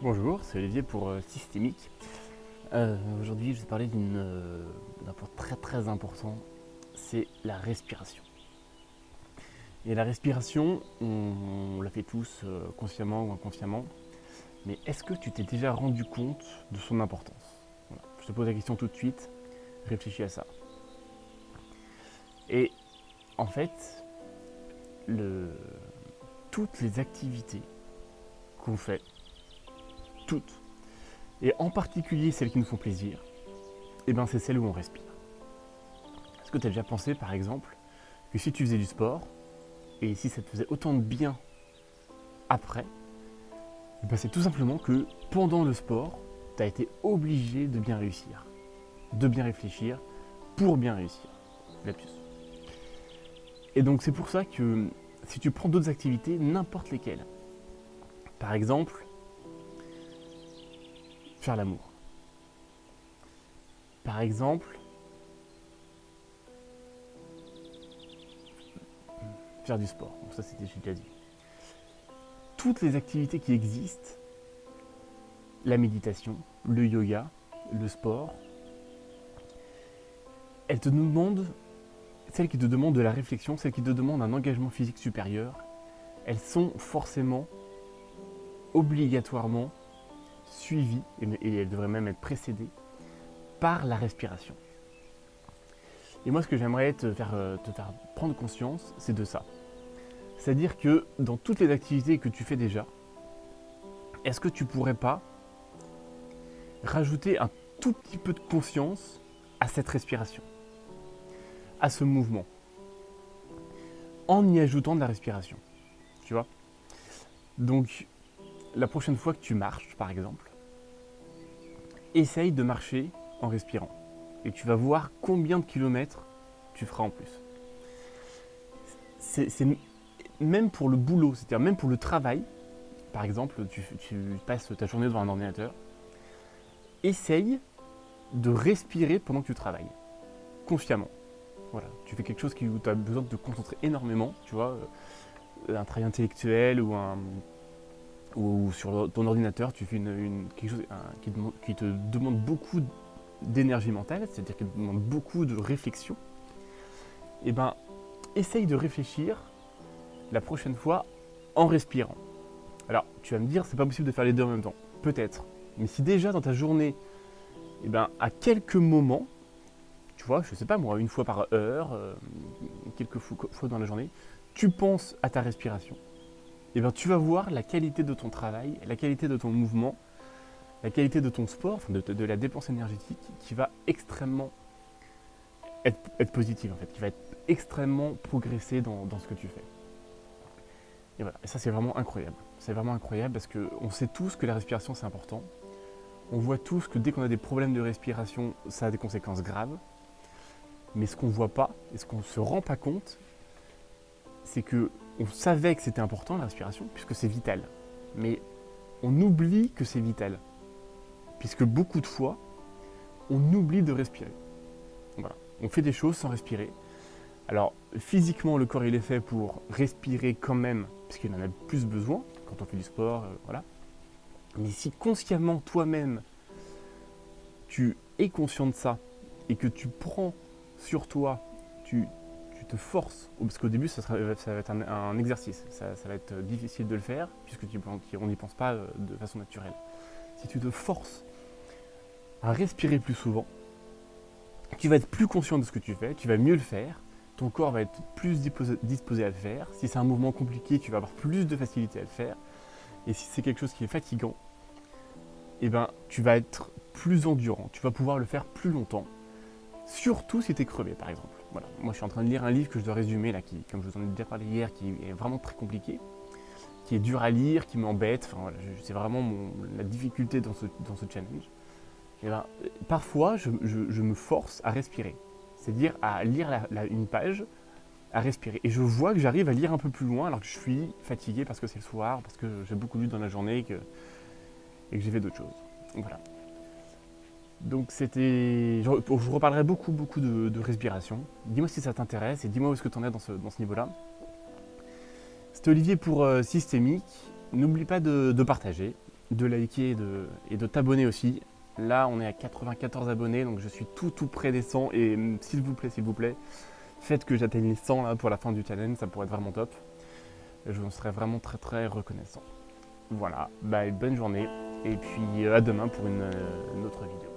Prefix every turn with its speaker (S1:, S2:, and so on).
S1: Bonjour, c'est Olivier pour Systémique. Aujourd'hui, je vais parler d'un point très important, c'est la respiration. Et la respiration, on la fait tous consciemment ou inconsciemment, mais est-ce que tu t'es déjà rendu compte de son importance? Voilà. Je te pose la question tout de suite, réfléchis à ça. Et en fait, toutes les activités qu'on fait, toutes, et en particulier celles qui nous font plaisir, et ben c'est celles où on respire. Est-ce que tu as déjà pensé par exemple que si tu faisais du sport, et si ça te faisait autant de bien après, ben c'est tout simplement que pendant le sport, tu as été obligé de bien réussir, de bien réfléchir pour bien réussir. Lapsus. Et donc c'est pour ça que si tu prends d'autres activités, n'importe lesquelles, par exemple, faire l'amour. Par exemple, faire du sport. Bon, ça j'ai déjà dit. Toutes les activités qui existent, la méditation, le yoga, le sport, elles te demandent, celles qui te demandent de la réflexion, celles qui te demandent un engagement physique supérieur, elles sont forcément, obligatoirement suivies, et elles devraient même être précédées, par la respiration. Et moi, ce que j'aimerais te faire prendre conscience, c'est de ça. C'est-à-dire que dans toutes les activités que tu fais déjà, est-ce que tu pourrais pas rajouter un tout petit peu de conscience à cette respiration, à ce mouvement, en y ajoutant de la respiration, tu vois? Donc, la prochaine fois que tu marches, par exemple, essaye de marcher en respirant. Et tu vas voir combien de kilomètres tu feras en plus. C'est même pour le boulot, c'est-à-dire même pour le travail, par exemple, tu passes ta journée devant un ordinateur, essaye de respirer pendant que tu travailles, consciemment. Voilà, tu fais quelque chose où tu as besoin de te concentrer énormément, tu vois, un travail intellectuel ou sur ton ordinateur, tu fais quelque chose qui te demande beaucoup d'énergie mentale, c'est-à-dire qui te demande beaucoup de réflexion. Et ben, essaye de réfléchir la prochaine fois en respirant. Alors, tu vas me dire, c'est pas possible de faire les deux en même temps. Peut-être. Mais si déjà dans ta journée, et ben, à quelques moments, tu vois, je sais pas moi, une fois par heure, quelques fois dans la journée, tu penses à ta respiration, et ben, tu vas voir la qualité de ton travail, la qualité de ton mouvement, la qualité de ton sport, enfin de la dépense énergétique, qui va extrêmement être positive en fait, qui va être extrêmement progresser dans ce que tu fais. Et voilà, et ça c'est vraiment incroyable. C'est vraiment incroyable parce qu'on sait tous que la respiration c'est important. On voit tous que dès qu'on a des problèmes de respiration, ça a des conséquences graves. Mais ce qu'on ne voit pas, et ce qu'on ne se rend pas compte, c'est qu'on savait que c'était important la respiration, puisque c'est vital. Mais on oublie que c'est vital. Puisque beaucoup de fois, on oublie de respirer. Voilà. On fait des choses sans respirer. Alors, physiquement, le corps il est fait pour respirer quand même, puisqu'il en a plus besoin quand on fait du sport, voilà. Mais si consciemment, toi-même, tu es conscient de ça, et que tu prends sur toi, tu te forces, parce qu'au début, ça va être un exercice, ça va être difficile de le faire, puisqu'on n'y pense pas de façon naturelle. Si tu te forces à respirer plus souvent, tu vas être plus conscient de ce que tu fais, tu vas mieux le faire, ton corps va être plus disposé à le faire. Si c'est un mouvement compliqué, tu vas avoir plus de facilité à le faire. Et si c'est quelque chose qui est fatigant, eh ben, tu vas être plus endurant, tu vas pouvoir le faire plus longtemps. Surtout si tu es crevé, par exemple. Voilà. Moi, je suis en train de lire un livre que je dois résumer, là, qui, comme je vous en ai déjà parlé hier, qui est vraiment très compliqué, qui est dur à lire, qui m'embête. Enfin, voilà, c'est vraiment la difficulté dans ce challenge. Et ben, parfois, je me force à respirer. C'est-à-dire à lire une page, à respirer. Et je vois que j'arrive à lire un peu plus loin alors que je suis fatigué parce que c'est le soir, parce que j'ai beaucoup lu dans la journée et que j'ai fait d'autres choses. Voilà. Donc c'était... Je reparlerai beaucoup de respiration. Dis-moi si ça t'intéresse et dis-moi où est-ce que tu en es dans ce niveau-là. C'était Olivier pour Systémique. N'oublie pas de partager. de liker et de t'abonner aussi. Là, on est à 94 abonnés, donc je suis tout près des 100. Et s'il vous plaît, faites que j'atteigne les 100 là, pour la fin du challenge, ça pourrait être vraiment top. Je vous serais vraiment très reconnaissant. Voilà, bonne journée et puis à demain pour une autre vidéo.